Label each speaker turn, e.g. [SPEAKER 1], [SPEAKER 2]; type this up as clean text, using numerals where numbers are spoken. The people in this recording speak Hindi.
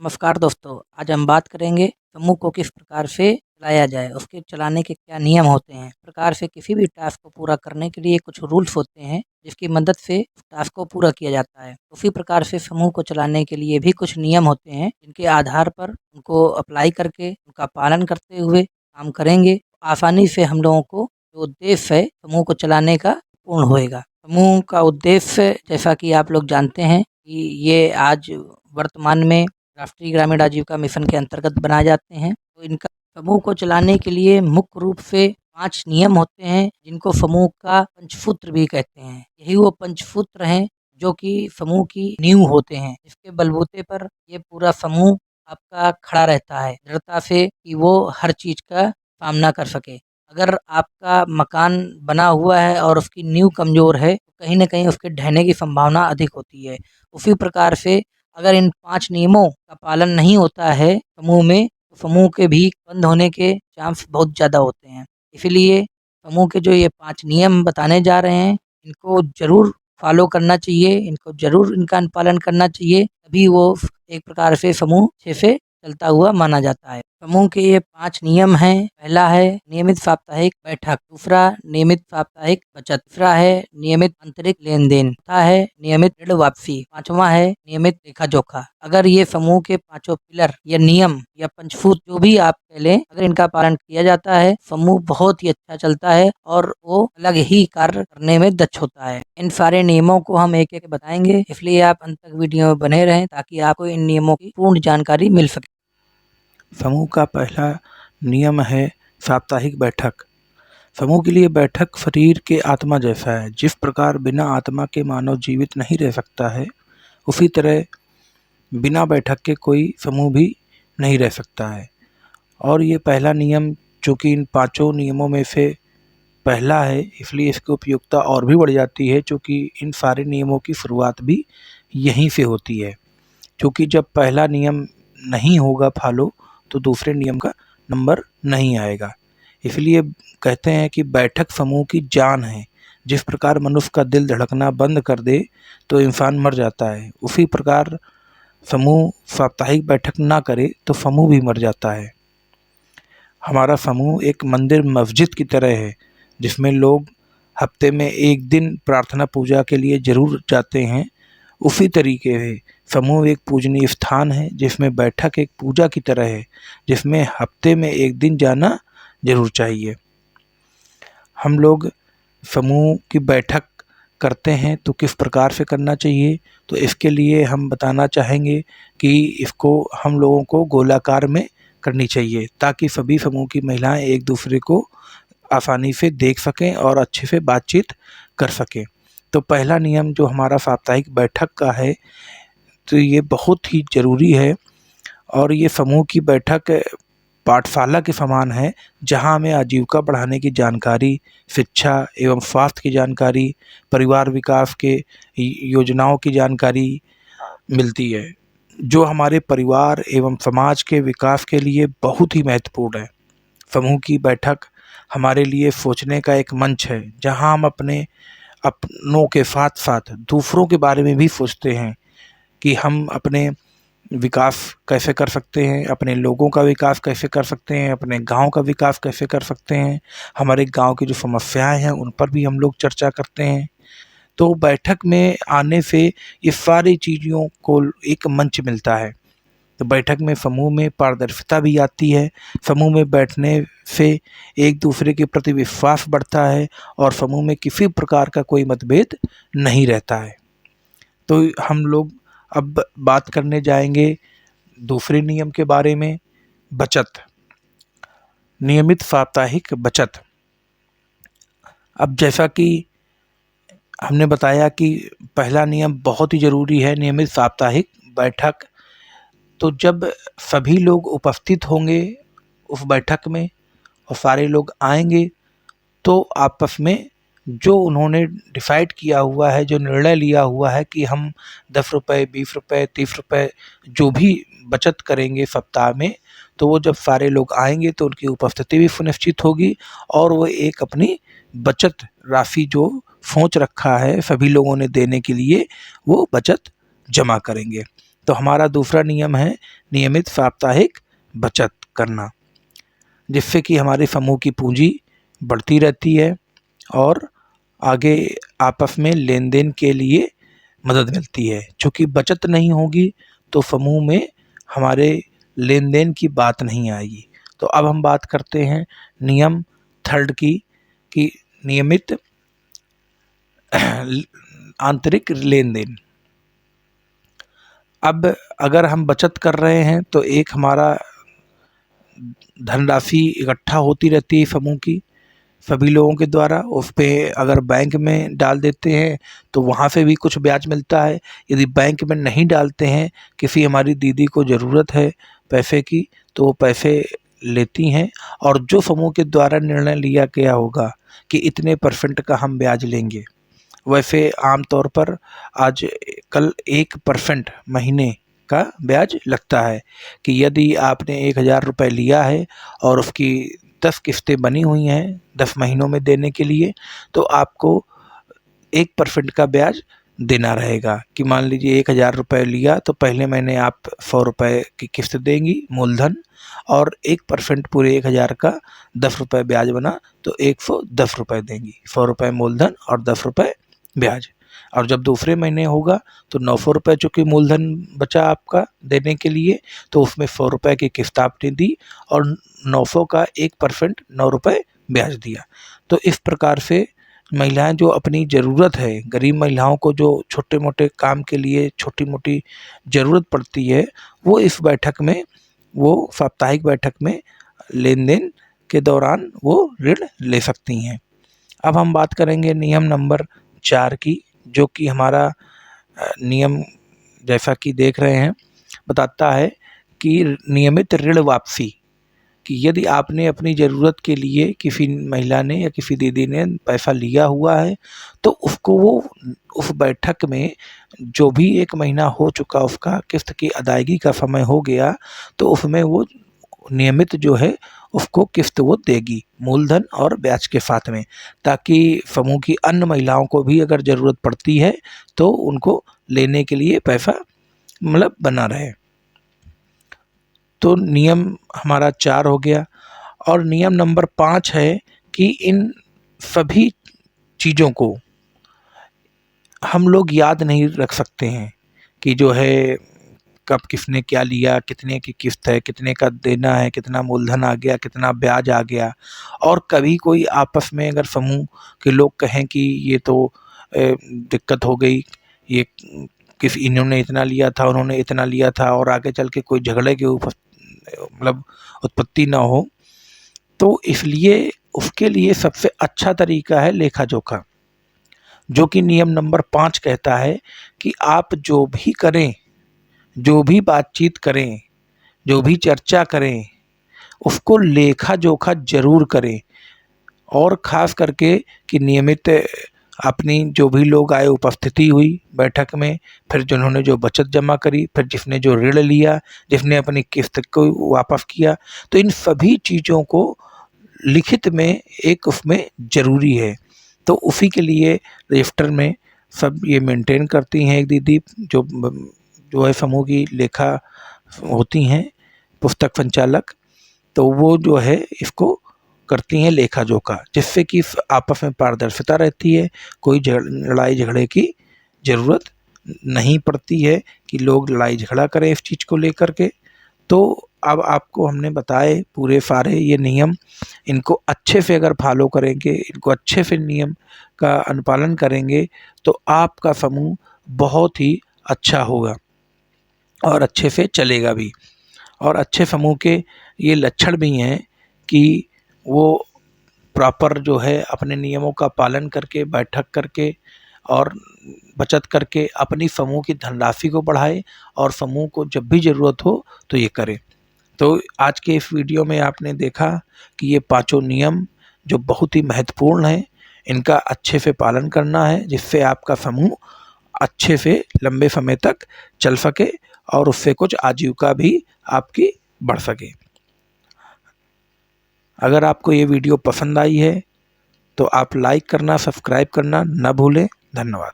[SPEAKER 1] नमस्कार दोस्तों, आज हम बात करेंगे समूह को किस प्रकार से चलाया जाए, उसके चलाने के क्या नियम होते हैं। इस प्रकार से किसी भी टास्क को पूरा करने के लिए कुछ रूल्स होते हैं, जिसकी मदद से उस टास्क को पूरा किया जाता है। उसी प्रकार से समूह को चलाने के लिए भी कुछ नियम होते हैं, जिनके आधार पर उनको अप्लाई करके उनका पालन करते हुए काम करेंगे, आसानी से हम लोगों को जो उद्देश्य है समूह को चलाने का पूर्ण होएगा। समूह का उद्देश्य जैसा कि आप लोग जानते हैं कि ये आज वर्तमान में राष्ट्रीय ग्रामीण आजीविका मिशन के अंतर्गत बनाए जाते हैं। तो इनका समूह को चलाने के लिए मुख्य रूप से 5 नियम होते हैं, जिनको समूह का पंचसूत्र भी कहते हैं। यही वो पंचसूत्र हैं जो कि समूह की नींव होते हैं। इसके बलबूते पर ये पूरा समूह आपका खड़ा रहता है दृढ़ता से कि वो हर चीज़ का सामना कर सके। अगर आपका मकान बना हुआ है और उसकी नींव कमज़ोर है, तो कहीं न कहीं उसके ढहने की संभावना अधिक होती है। उसी प्रकार से अगर इन 5 नियमों का पालन नहीं होता है समूह में, तो समूह के भी बंद होने के चांस बहुत ज़्यादा होते हैं। इसीलिए समूह के जो ये 5 नियम बताने जा रहे हैं, इनको ज़रूर फ़ॉलो करना चाहिए, इनको ज़रूर इनका पालन करना चाहिए, तभी वो एक प्रकार से समूह अच्छे से चलता हुआ माना जाता है। समूह के ये 5 नियम हैं। पहला है नियमित साप्ताहिक बैठक, दूसरा नियमित साप्ताहिक बचत, तीसरा है नियमित आंतरिक लेन-देन, चौथा है नियमित ऋण वापसी, पाँचवां है नियमित लेखा-जोखा। अगर ये समूह के पाँचों पिलर या नियम या पंचसूत्र जो भी आप कह लें, अगर इनका पालन किया जाता है, समूह बहुत ही अच्छा चलता है और वो अलग ही कार्य करने में दक्ष होता है। इन सारे नियमों को हम एक-एक बताएँगे, इसलिए आप अंत तक वीडियो में बने रहें ताकि आपको इन नियमों की पूर्ण जानकारी मिल सके।
[SPEAKER 2] समूह का पहला नियम है साप्ताहिक बैठक। समूह के लिए बैठक शरीर के आत्मा जैसा है। जिस प्रकार बिना आत्मा के मानव जीवित नहीं रह सकता है, उसी तरह बिना बैठक के कोई समूह भी नहीं रह सकता है। और ये पहला नियम चूँकि इन पाँचों नियमों में से पहला है, इसलिए इसकी उपयोगिता और भी बढ़ जाती है, चूँकि इन सारे नियमों की शुरुआत भी यहीं से होती है। क्योंकि जब पहला नियम नहीं होगा फॉलो, तो दूसरे नियम का नंबर नहीं आएगा। इसलिए कहते हैं कि बैठक समूह की जान है। जिस प्रकार मनुष्य का दिल धड़कना बंद कर दे तो इंसान मर जाता है, उसी प्रकार समूह साप्ताहिक बैठक ना करे तो समूह भी मर जाता है। हमारा समूह एक मंदिर मस्जिद की तरह है, जिसमें लोग हफ्ते में एक दिन प्रार्थना पूजा के लिए ज़रूर जाते हैं। उसी तरीके से समूह एक पूजनीय स्थान है, जिसमें बैठक एक पूजा की तरह है, जिसमें हफ्ते में एक दिन जाना ज़रूर चाहिए। हम लोग समूह की बैठक करते हैं तो किस प्रकार से करना चाहिए, तो इसके लिए हम बताना चाहेंगे कि इसको हम लोगों को गोलाकार में करनी चाहिए, ताकि सभी समूह की महिलाएं एक दूसरे को आसानी से देख सकें और अच्छे से बातचीत कर सकें। तो पहला नियम जो हमारा साप्ताहिक बैठक का है, तो ये बहुत ही ज़रूरी है। और ये समूह की बैठक पाठशाला के समान है, जहाँ हमें आजीविका बढ़ाने की जानकारी, शिक्षा एवं स्वास्थ्य की जानकारी, परिवार विकास के योजनाओं की जानकारी मिलती है, जो हमारे परिवार एवं समाज के विकास के लिए बहुत ही महत्वपूर्ण है। समूह की बैठक हमारे लिए सोचने का एक मंच है, जहाँ हम अपनों के साथ साथ दूसरों के बारे में भी सोचते हैं कि हम अपने विकास कैसे कर सकते हैं, अपने लोगों का विकास कैसे कर सकते हैं, अपने गांव का विकास कैसे कर सकते हैं, हमारे गांव की जो समस्याएं हैं उन पर भी हम लोग चर्चा करते हैं। तो बैठक में आने से ये सारी चीज़ों को एक मंच मिलता है। तो बैठक में समूह में पारदर्शिता भी आती है। समूह में बैठने से एक दूसरे के प्रति विश्वास बढ़ता है और समूह में किसी प्रकार का कोई मतभेद नहीं रहता है। तो हम लोग अब बात करने जाएंगे दूसरे नियम के बारे में, बचत, नियमित साप्ताहिक बचत। अब जैसा कि हमने बताया कि पहला नियम बहुत ही ज़रूरी है, नियमित साप्ताहिक बैठक। तो जब सभी लोग उपस्थित होंगे उस बैठक में और सारे लोग आएंगे, तो आपस में जो उन्होंने डिसाइड किया हुआ है, जो निर्णय लिया हुआ है कि हम 10 रुपये, 20 रुपये, 30 रुपये जो भी बचत करेंगे सप्ताह में, तो वो जब सारे लोग आएंगे तो उनकी उपस्थिति भी सुनिश्चित होगी और वो एक अपनी बचत राशि जो सोच रखा है सभी लोगों ने देने के लिए, वो बचत जमा करेंगे। तो हमारा दूसरा नियम है नियमित साप्ताहिक बचत करना, जिससे कि हमारे समूह की पूंजी बढ़ती रहती है और आगे आपस में लेन देन के लिए मदद मिलती है। चूँकि बचत नहीं होगी तो समूह में हमारे लेन देन की बात नहीं आएगी। तो अब हम बात करते हैं नियम थर्ड की, कि नियमित आंतरिक लेन देन। अब अगर हम बचत कर रहे हैं तो एक हमारा धनराशि इकट्ठा होती रहती है समूह की सभी लोगों के द्वारा, उस पे अगर बैंक में डाल देते हैं तो वहाँ से भी कुछ ब्याज मिलता है। यदि बैंक में नहीं डालते हैं, किसी हमारी दीदी को ज़रूरत है पैसे की, तो वो पैसे लेती हैं और जो समूह के द्वारा निर्णय लिया गया होगा कि इतने % का हम ब्याज लेंगे, वैसे आमतौर पर आज कल 1% महीने का ब्याज लगता है। कि यदि आपने 1000 रुपये लिया है और उसकी 10 किस्तें बनी हुई हैं 10 महीनों में देने के लिए, तो आपको 1% का ब्याज देना रहेगा। कि मान लीजिए 1000 रुपये लिया तो पहले महीने आप 100 रुपये की किस्त देंगी मूलधन, और 1% पूरे 1000 का 10 रुपये ब्याज बना तो 110 रुपये देंगी। 100 रुपये मूलधन और 10 रुपये ब्याज। और जब दूसरे महीने होगा तो 900 रुपये चूँकि मूलधन बचा आपका देने के लिए, तो उसमें 100 रुपये की किस्त आपने दी और 900 का 1% 9 रुपये ब्याज दिया। तो इस प्रकार से महिलाएं जो अपनी ज़रूरत है, गरीब महिलाओं को जो छोटे मोटे काम के लिए छोटी मोटी ज़रूरत पड़ती है, वो इस बैठक में, वो साप्ताहिक बैठक में लेन देन के दौरान वो ऋण ले सकती हैं। अब हम बात करेंगे नियम नंबर 4 की, जो कि हमारा नियम जैसा कि देख रहे हैं बताता है कि नियमित ऋण वापसी। कि यदि आपने अपनी ज़रूरत के लिए किसी महिला ने या किसी दीदी ने पैसा लिया हुआ है, तो उसको वो उस बैठक में जो भी 1 महीना हो चुका उसका किस्त की अदायगी का समय हो गया, तो उसमें वो नियमित जो है उसको किस्त वो देगी मूलधन और ब्याज के साथ में, ताकि समूह की अन्य महिलाओं को भी अगर ज़रूरत पड़ती है तो उनको लेने के लिए पैसा मतलब बना रहे। तो नियम हमारा 4 हो गया। और नियम नंबर 5 है कि इन सभी चीज़ों को हम लोग याद नहीं रख सकते हैं कि जो है कब किसने क्या लिया, कितने की किस्त है, कितने का देना है, कितना मूलधन आ गया, कितना ब्याज आ गया। और कभी कोई आपस में अगर समूह के लोग कहें कि ये तो दिक्कत हो गई, ये किसी इन्होंने इतना लिया था, उन्होंने इतना लिया था, और आगे चल के कोई झगड़े के ऊपर मतलब उत्पत्ति ना हो, तो इसलिए उसके लिए सबसे अच्छा तरीका है लेखा जोखा, जो कि नियम नंबर 5 कहता है कि आप जो भी करें, जो भी बातचीत करें, जो भी चर्चा करें, उसको लेखा जोखा ज़रूर करें। और ख़ास करके कि नियमित अपनी जो भी लोग आए उपस्थिति हुई बैठक में, फिर जिन्होंने जो बचत जमा करी, फिर जिसने जो ऋण लिया, जिसने अपनी किस्त को वापस किया, तो इन सभी चीज़ों को लिखित में एक उसमें ज़रूरी है। तो उसी के लिए रजिस्टर में सब ये मेंटेन करती हैं एक दीदी जो है समूह की लेखा होती हैं, पुस्तक संचालक। तो वो जो है इसको करती हैं लेखा जोखा, जिससे कि आपस में पारदर्शिता रहती है, कोई लड़ाई झगड़े की ज़रूरत नहीं पड़ती है कि लोग लड़ाई झगड़ा करें इस चीज़ को लेकर के। तो अब आपको हमने बताए पूरे सारे ये नियम, इनको अच्छे से अगर फॉलो करेंगे, इनको अच्छे से नियम का अनुपालन करेंगे, तो आपका समूह बहुत ही अच्छा होगा और अच्छे से चलेगा भी। और अच्छे समूह के ये लक्षण भी हैं कि वो प्रॉपर जो है अपने नियमों का पालन करके, बैठक करके और बचत करके अपनी समूह की धनराशि को बढ़ाए, और समूह को जब भी ज़रूरत हो तो ये करे। तो आज के इस वीडियो में आपने देखा कि ये 5 नियम जो बहुत ही महत्वपूर्ण हैं, इनका अच्छे से पालन करना है, जिससे आपका समूह अच्छे से लंबे समय तक चल सके और उससे कुछ आजीविका भी आपकी बढ़ सके। अगर आपको ये वीडियो पसंद आई है तो आप लाइक करना, सब्सक्राइब करना ना भूलें। धन्यवाद।